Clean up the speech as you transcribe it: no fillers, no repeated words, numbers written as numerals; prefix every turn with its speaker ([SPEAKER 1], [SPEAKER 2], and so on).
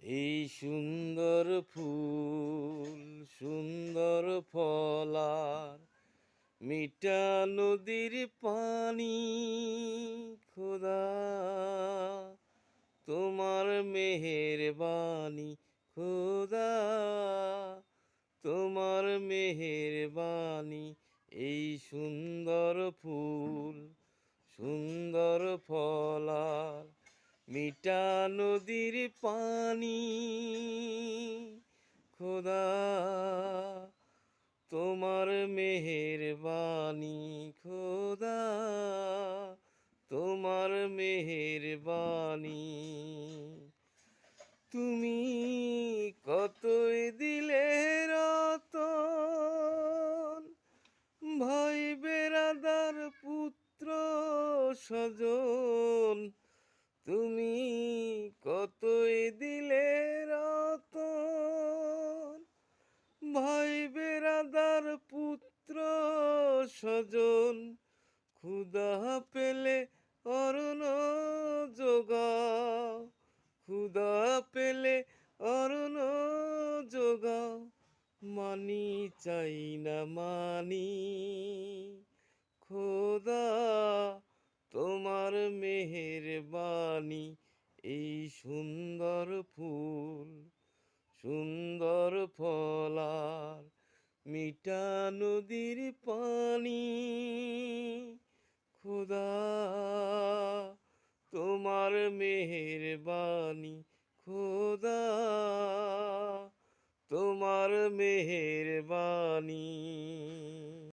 [SPEAKER 1] এই সুন্দর ফুল, সুন্দর ফলার, মিঠা নদীর পানি, খোদা তোমার মেহেরবানি, খোদা তোমার মেহেরবানি। এই সুন্দর ফুল, সুন্দর ফলার, মিঠা নদীর পানি, খোদা তোমার মেহেরবানি, খোদা তোমার মেহেরবানি। তুমি কতই দিলে রতন, ভাই বেরাদার পুত্র স্বজন। তুমি কতই দিলে রতন, ভাই বেরাদার পুত্র স্বজন। ক্ষুধা পেলে অরণ যোগাও, ক্ষুধা পেলে অরণ যোগাও। মানি চাই না মানি, খোদা তোমার মেহেরবানি। এই সুন্দর ফুল, সুন্দর ফলার, মিঠা নদীর পানি।